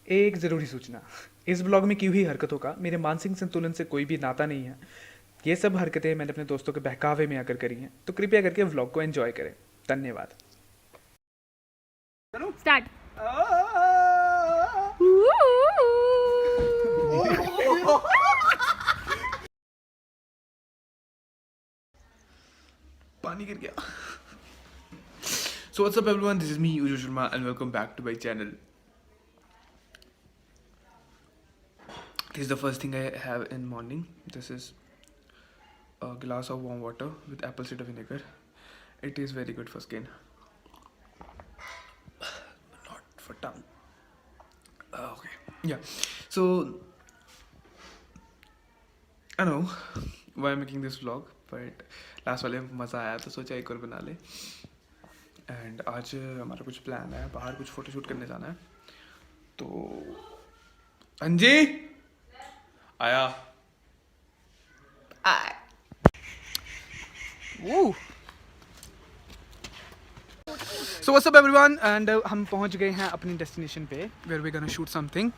एक ज़रूरी सूचना, इस ब्लॉग में की हुई हरकतों का मेरे मानसिक संतुलन से कोई भी नाता नहीं है। ये सब हरकतें मैंने अपने दोस्तों के बहकावे में आकर करी हैं, तो कृपया करके व्लॉग को एंजॉय करें। धन्यवाद। स्टार्ट। पानी गिर गया। So what's up everyone, this is me Ujo Sharma and welcome back to my channel. This is the first thing I have in morning. This is a glass of warm water with apple cider vinegar. It is very good for skin, not for tongue. Okay, yeah. So I know why I'm making this vlog, but last वाले में मज़ा आया तो सोचा एक और बना ले। एंड आज हमारा कुछ प्लान है, बाहर कुछ फ़ोटोशूट करने जाना है। तो अंजी आया so what's up everyone, and हम पहुंच गए हैं अपनी डेस्टिनेशन पे where we gonna shoot something.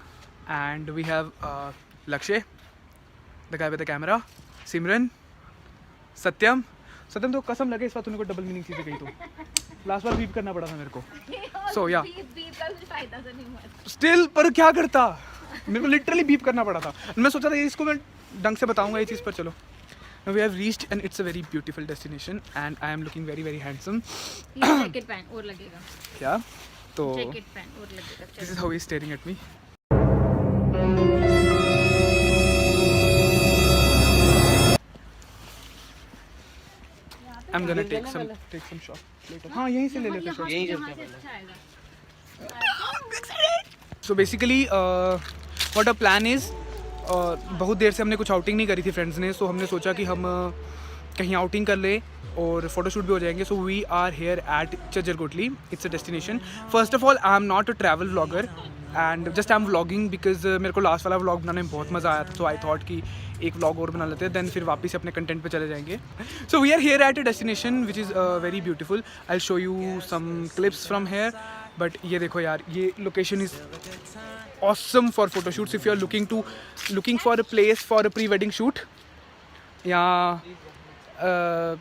And we have Lakshya, the guy with the camera, Simran, Satyam तो कसम लगे इस बार तूने को डबल मीनिंग चीज़ें कही तो लास्ट बार बीप करना पड़ा था मेरे को। सो या स्टिल पर क्या करता, मेरे को लिटरली बीप करना पड़ा था। मैं सोचा था इसको मैं ढंग से बताऊंगा ये चीज़, पर चलो we have reached and it's a very beautiful destination and I am looking very very handsome. Jacket पहन और लगेगा क्या तो जैकेट पहन और लगेगा। This is how he is staring at me. I'm gonna take some shot later. हाँ यहीं से ले लेते हैं, यहीं चलते हैं। So basically what our plan is, बहुत देर से हमने कुछ आउटिंग नहीं करी थी फ्रेंड्स ने, सो हमने सोचा कि हम कहीं आउटिंग कर ले और फोटोशूट भी हो जाएंगे। So we are here at Chajarkotli, it's a destination. First of all I am not a travel vlogger and just I am vlogging because मेरे को लास्ट वाला व्लॉग बनाने में बहुत मज़ा आया था, तो आई थॉट कि एक व्लॉग और बना लेते हैं, देन फिर वापस अपने कंटेंट पे चले जाएंगे। So we are here at a destination which is very beautiful. I will show you some clips from here. But ये देखो यार, ये location is awesome for photoshoots. If you are looking for a place for a pre wedding shoot या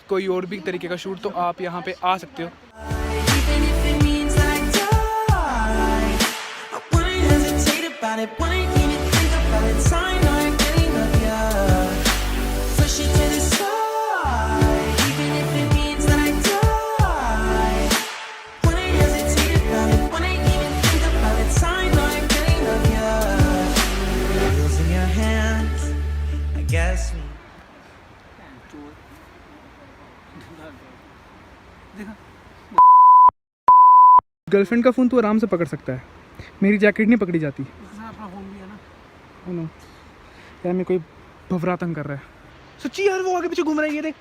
कोई और भी तरीके का शूट, तो आप यहाँ पे आ सकते हो। गर्लफ्रेंड का फ़ोन तो आराम से पकड़ सकता है, मेरी जैकेट नहीं पकड़ी जाती। अपना फ़ोन भी है ना, यार मैं कोई भवरा तंग कर रहा है सच्ची यार, वो आगे पीछे घूम रहा है, ये देख।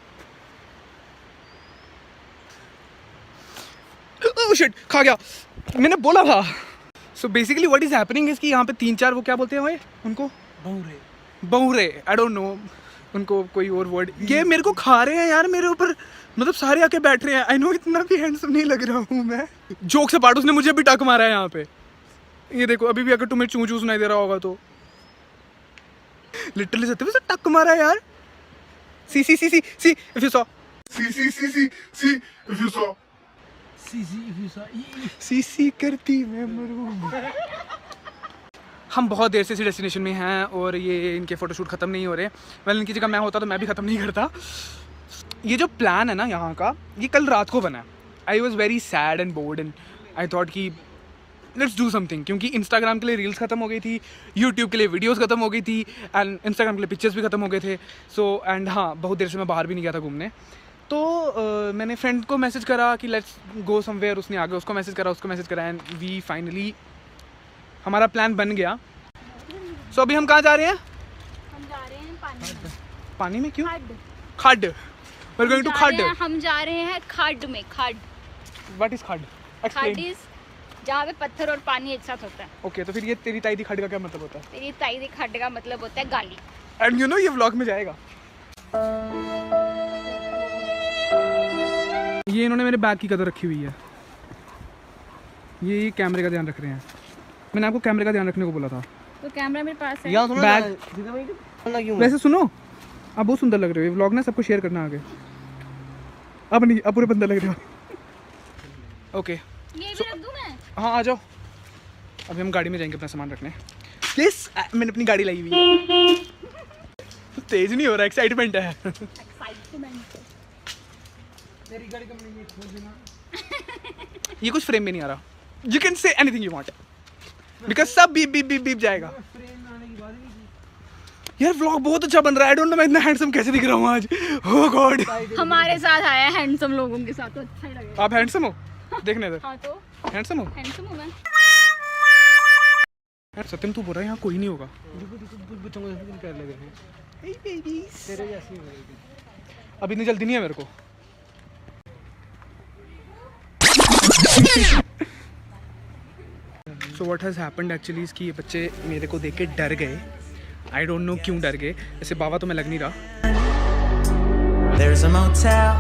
ओह शिट, खा गया, मैंने बोला था। So basically what is happening is कि यहाँ पे 3-4 वो क्या बोलते हैं भाई उनको, बहुरे, आई डोंट नो उनको कोई और वर्ड। ये मेरे को खा रहे हैं यार मेरे ऊपर, मतलब सारे आके बैठ रहे हैं। आई नो इतना भी हैंडसम नहीं लग रहा हूँ मैं। जोक से पार्ट उसने मुझे भी टक मारा है यहाँ पे, ये देखो। अभी भी अगर तुम्हें चू चू सुनाई दे रहा होगा तो लिटरली सत्य से टक मारा है यार। सी इफ यू सॉ, सी करती मैं मरूं। हम बहुत देर से इसी डेस्टिनेशन में हैं और ये इनके फ़ोटोशूट ख़त्म नहीं हो रहे। वेल इनकी जगह मैं होता तो मैं भी ख़त्म नहीं करता। ये जो प्लान है ना यहाँ का, ये कल रात को बना है। I was very sad and board and I thought कि लेट्स डू समथिंग, क्योंकि इंस्टाग्राम के लिए रील्स ख़त्म हो गई थी, यूट्यूब के लिए वीडियोस ख़त्म हो गई थी एंड इंस्टाग्राम के लिए पिक्चर्स भी ख़त्म हो गए थे। सो एंड हाँ, बहुत देर से मैं बाहर भी नहीं गया था घूमने। तो मैंने फ्रेंड को मैसेज करा कि लेट्स गो समवेयर, उसने आगे उसको मैसेज करा एंड वी फाइनली, हमारा प्लान बन गया। सो अभी हम कहाँ जा रहे हैं? हम जा रहे हैं पानी में क्यों? खड। We're going to खड। हम जा रहे हैं खड में। खड, What is खड? खड इज जहाँ पे पत्थर और पानी एक साथ होता है। ओके, तो फिर ये तेरी ताई दी खड का क्या मतलब होता है? तेरी ताई दी खड का मतलब होता है गाली। एंड यू नो ये व्लॉग में जाएगा। ये इन्होंने मेरे बैग की कदर रखी हुई है, ये कैमरे का ध्यान रख रहे हैं। मैंने आपको कैमरे का ध्यान रखने को बोला था। तो कैमरा मेरे पास है। यहाँ सुनो बैग। ना क्यों वैसे सुनो, आप बहुत सुंदर लग रहे हो, व्लॉग ना सबको शेयर करना आगे। अब नहीं, अब पूरे बंदर लग रहे हो। ओके ये भी रख दूं मैं? हाँ आ जाओ। अभी हम गाड़ी में जाएंगे अपना सामान रखने। यस मैंने अपनी गाड़ी लाई हुई है। तेज नहीं हो रहा, एक्साइटमेंट है। एक्साइटमेंट। तेरी गाड़ी कम नहीं है, छोड़ देना। ये कुछ फ्रेम में नहीं आ रहा। You can say anything you want because सब बीप बीप बीप बीप जाएगा। यार व्लॉग बहुत अच्छा बन रहा है। आई डोंट नो मैं इतना हैंडसम कैसे दिख रहा हूँ आज। ओह गॉड। हमारे साथ आया हैंडसम लोगों के साथ तो अच्छा ही लगेगा। आप हैंडसम हो? देखने दे। हाँ तो हैंडसम हो? हैंडसम हूँ मैं। सत्यम तू बोल रहा है यहाँ कोई नहीं होगा? बच्चों को ऐसे पैर लगे हैं तेरे जैसे ही लगेगी। अब इतनी जल्दी नहीं है मेरे को। So what has happened actually कि ये बच्चे मेरे को देख के डर गए। आई डोंट नो क्यों डर गए। ऐसे बाबा तो मैं लग नहीं रहा। There's a motel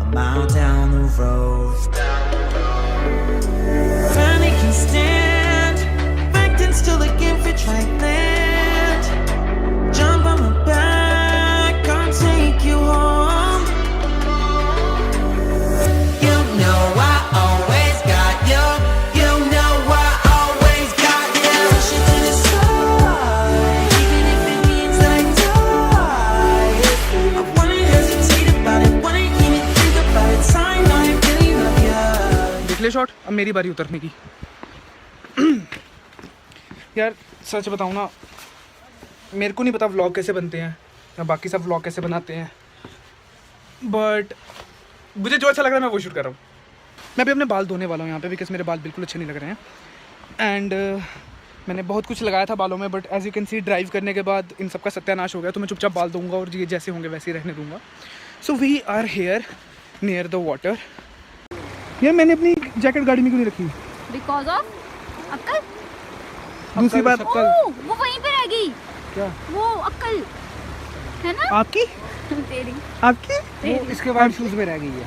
a mile down the road. Finally can stand, acting still again for land. Jump on my back, I'll take you home. You know I always got you. You know I always got you. Push it to the side, even if it means that I die. I wouldn't hesitate about it, wouldn't even think about it. Time I really love you. देख ले shot. अब मेरी बारी उतरने की। यार सच बताऊँ ना, मेरे को नहीं पता व्लॉग कैसे बनते हैं या बाकी सब व्लॉग कैसे बनाते हैं, बट मुझे जो अच्छा लग रहा है मैं वो शूट कर रहा हूँ। मैं भी अपने बाल धोने वाला हूँ यहाँ पे बिकॉज मेरे बाल बिल्कुल अच्छे नहीं लग रहे हैं। एंड मैंने बहुत कुछ लगाया था बालों में, but as you can see drive करने के बाद इन सब का सत्यानाश हो गया। तो मैं चुपचाप बाल दूंगा और ये जैसे होंगे वैसे ही रहने दूंगा। So we are here near the water. यार मैंने अपनी जैकेट गाड़ी में क्यों नहीं रखी? बिकॉज ऑफ अक्कल। दूसरी बात ओह, वो वहीं पे रह गई। क्या? वो अक्कल है ना आपकी तेरी। आपकी वो इसके बाद शूज में रह गई है।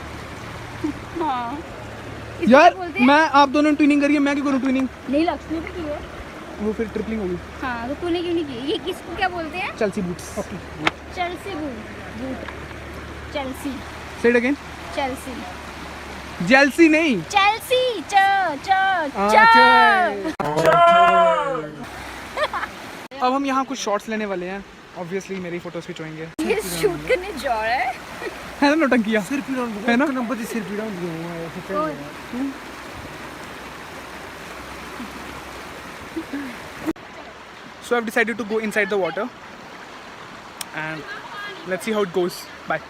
हाँ इसको यार क्या बोलते हैं? मैं आप दोनों ट्विनिंग करिए, मैं क्यों करूँ ट्विनिंग? नहीं लक्ष्मी पे की है। वो फिर ट्रिपलिंग होगी। हाँ तो तूने क्यों नहीं की? ये किसको क्या बोलते हैं? Chelsea boots. Chelsea boot. Chelsea से इट अगेन। चेल्सी जेल्सी नहीं। चेल्सी च अब हम यहाँ कुछ शॉट्स लेने वाले हैं। ऑब्वियसली मेरी फोटोज खिंचवाएंगे। ये शूट करने जा रहा है। है ना नौटंकिया? सिर पीड़ा है ना? नंबर से सिर पीड़ा हुआ है ऐसे चल रहा है। So I've decided to go inside the water and let's see how it goes. Bye.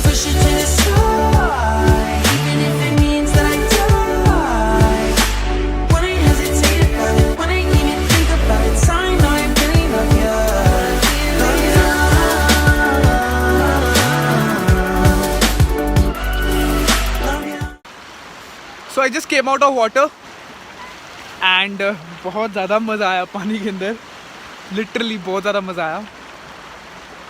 Push it to the side, even if it means that I die. Wouldn't hesitate about it, wouldn't even think about it. Time I really love you. Love you. Love you. So I just came out of water and बहुत ज़्यादा मज़ा आया पानी के अंदर। Literally बहुत ज़्यादा मज़ा आया।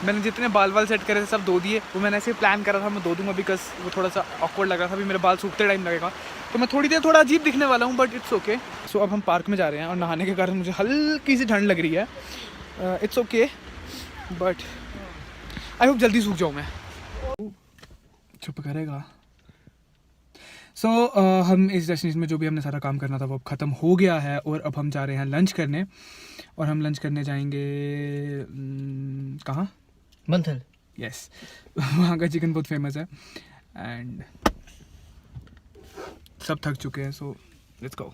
मैंने जितने बाल सेट करे थे सब धो दिए। वो मैंने ऐसे प्लान करा था मैं धो दूंगा बिकॉज वो थोड़ा सा ऑकवर्ड लग रहा था। अभी मेरे बाल सूखते टाइम लगेगा तो मैं थोड़ी देर थोड़ा अजीब दिखने वाला हूँ, बट इट्स ओके। सो अब हम पार्क में जा रहे हैं और नहाने के कारण मुझे हल्की सी ठंड लग रही है। It's okay but I hope जल्दी सूख जाऊँ मैं। चुप करेगा। सो हम इस डेस्टिनेशन में जो भी हमने सारा काम करना था वो अब ख़त्म हो गया है और अब हम जा रहे हैं लंच करने। और हम लंच करने जाएंगे कहाँ? मंथल। यस वहाँ का चिकन बहुत फेमस है एंड सब थक चुके हैं। So let's go.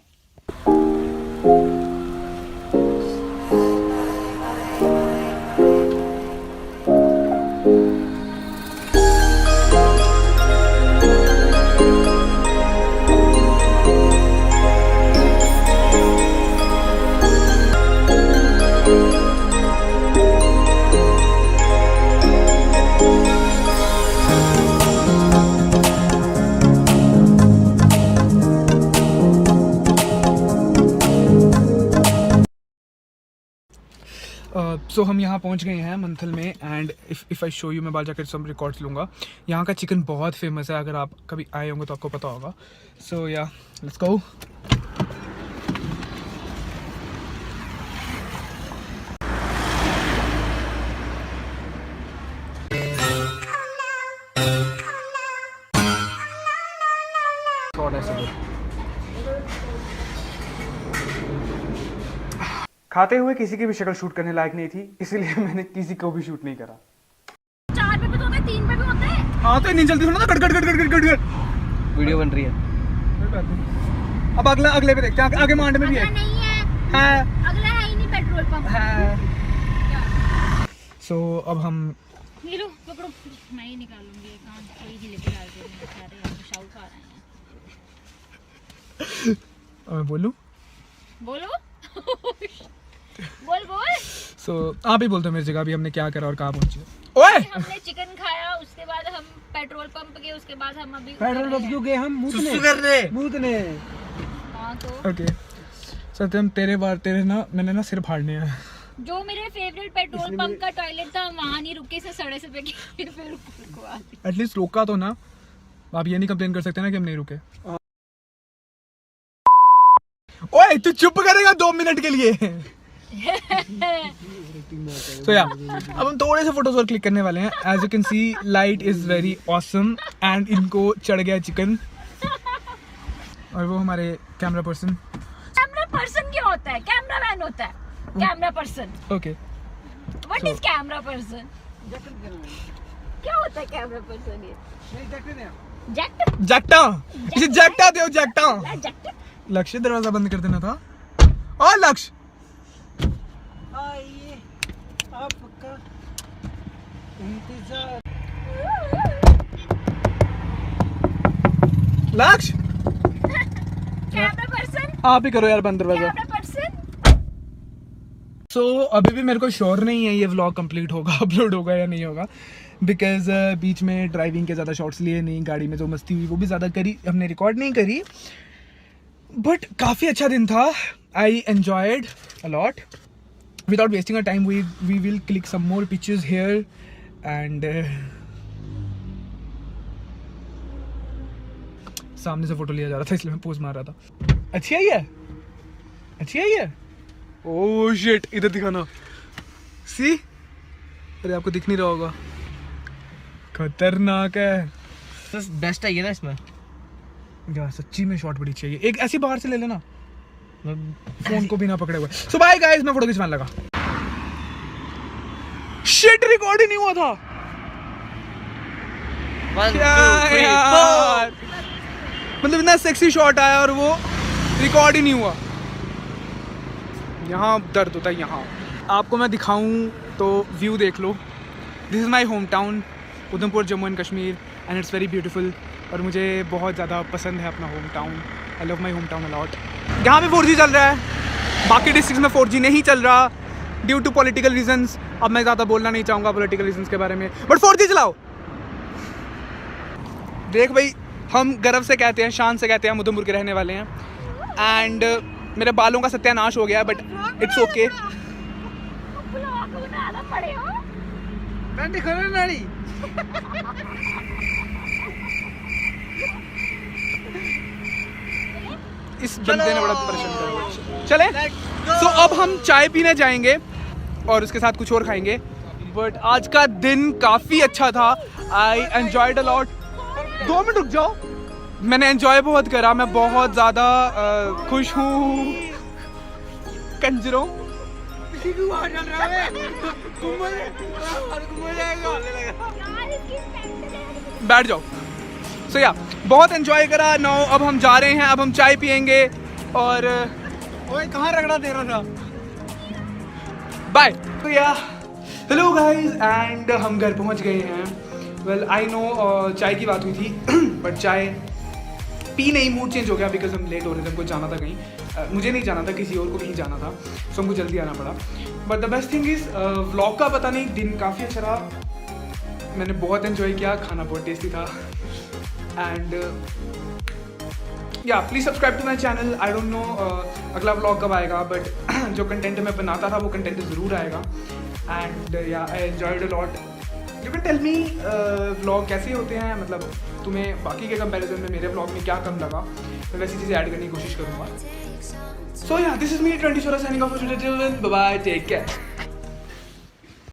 सो हम यहाँ पहुँच गए हैं मंथल में and if I show you, मैं बाल जाकर सब रिकॉर्ड्स लूँगा। यहाँ का चिकन बहुत फेमस है, अगर आप कभी आए होंगे तो आपको पता होगा। सो या लेट्स गो। खाते हुए किसी की भी शक्ल शूट करने लायक नहीं थी, इसीलिए मैंने किसी को भी शूट नहीं करा। 4 पे भी तो होते हैं, 3 पे भी होते हैं। हाँ तो इतनी जल्दी होना था, cut cut cut cut cut cut. Video बन रही है। अब अगले पे देखते हैं, आगे मांड में भी अगला है। नहीं है, हाँ अगला है ही नहीं पेट्रोल पंप। हाँ। सो अब हम ये लो पकड़ो, मैं ही निकालूंगी। कहाँ कोई ही लेके डाल दे बेचारे, हम तो शाहू खा रहे हैं। मैं बोलूं? बोलो बोल बोल। सो आप ही बोलते हो मेरी जगह, अभी हमने क्या करा और कहाँ पहुंचे। ओए हमने चिकन खाया, उसके बाद हम पेट्रोल पंप गए, उसके बाद हम अभी पेट्रोल पंप क्यों गए हम? मूतने। हाँ तो ओके सत्यम, तेरे ना मैंने ना सिर फाड़ने हैं। जो मेरे फेवरेट पेट्रोल पंप का टॉयलेट था वहाँ नहीं रुके, से सड़े से फेंके फिर रुको। एटलीस्ट रोका तो ना, आप ये नहीं कंप्लेन कर सकते ना कि हम नहीं रुके। ओए तू चुप करेगा 2 मिनट के लिए। तो या अब हम थोड़े से फोटोज और क्लिक करने वाले हैं। As you can see light is very awesome and इनको चढ़ गया चिकन। और वो हमारे कैमरा पर्सन। कैमरा पर्सन क्या होता है? कैमरा मैन होता है camera person. Okay what is camera person? क्या होता है कैमरा पर्सन? ये जैक्ट जैक्टा, इसे जैक्टा दो, जैक्टा। जैक्ट। लक्ष्य दरवाजा बंद कर देना था। और लक्ष्य आइए आपका इंतजार। लक्ष्य कैमरा पर्सन, आप ही करो यार बंद दरवाजा। Camera person. सो अभी भी मेरे को श्योर नहीं है ये व्लॉग कंप्लीट होगा, अपलोड होगा या नहीं होगा, बिकॉज बीच में ड्राइविंग के ज़्यादा शॉट्स लिए नहीं, गाड़ी में जो मस्ती हुई वो भी ज़्यादा करी, हमने रिकॉर्ड नहीं करी। बट काफ़ी अच्छा दिन था, I enjoyed a lot. Without wasting a time we will click some more pictures here and सामने से फोटो लिया जा रहा था इसलिए मैं पोज मार रहा था। अच्छी आई है, अच्छी आई है। ओह शिट, इधर दिखाना। सी, अरे आपको दिख नहीं रहा होगा, खतरनाक है। बेस्ट है ये ना इसमें। यार सच्ची में शॉट बड़ी चाहिए, एक ऐसी बाहर से ले लेना, फोन को भी ना पकड़े हुए। सो बाय गाइस, मैं फोटो खिंचवाने लगा। शिट, रिकॉर्ड ही नहीं हुआ था। 1 क्या 2 3 यार, मतलब इतना सेक्सी शॉट आया और वो रिकॉर्ड ही नहीं हुआ। यहाँ दर्द होता है। यहाँ आपको मैं दिखाऊं तो व्यू देख लो। This is my home town Udhampur, Jammu and Kashmir, and it's very beautiful. और मुझे बहुत ज़्यादा पसंद है अपना home town. I love my home town a lot. यहाँ पे 4G चल रहा है, बाकी डिस्ट्रिक्ट में 4G नहीं चल रहा ड्यू टू पॉलिटिकल रीजंस। अब मैं ज़्यादा बोलना नहीं चाहूँगा पॉलिटिकल रीजंस के बारे में, बट 4G चलाओ। देख भाई, हम गर्व से कहते हैं, शान से कहते हैं हम उधमपुर के रहने वाले हैं। एंड मेरे बालों का सत्यानाश हो गया, बट इट्स ओके। इस बंदे ने बड़ा परेशान कर चले। सो अब हम चाय पीने जाएंगे और उसके साथ कुछ और खाएंगे। बट आज का दिन काफ़ी अच्छा था, I enjoyed a lot. 2 minute रुक जाओ, मैंने एंजॉय बहुत करा, मैं बहुत ज़्यादा खुश हूँ। कंजरों बैठ जाओ। सो या बहुत एंजॉय करा। नाउ अब हम जा रहे हैं, अब हम चाय पियेंगे और ओए कहाँ रगड़ा दे रहा था। बाय। तो या हेलो गाइस, एंड हम घर पहुँच गए हैं। वेल आई नो चाय की बात हुई थी बट चाय पी नहीं, मूड चेंज हो गया बिकॉज हम लेट हो रहे थे, हमको जाना था कहीं। मुझे नहीं जाना था, किसी और को कहीं जाना था, सो हमको जल्दी आना पड़ा। But the best thing is vlog का पता नहीं दिन काफ़ी अच्छा रहा। मैंने बहुत एंजॉय किया, खाना बहुत टेस्टी था। And yeah please subscribe to my channel. I don't know अगला व्लॉग कब आएगा, बट जो कंटेंट मैं बनाता था वो कंटेंट ज़रूर आएगा। And yeah I enjoyed a lot. You can tell me vlog कैसे होते हैं, मतलब तुम्हें बाकी के कंपैरिजन में मेरे व्लॉग में क्या कम लगा, मैं वैसी चीज़ें ऐड करने की कोशिश करूँगा। So yeah this is me 24 signing off. Bye bye, take care.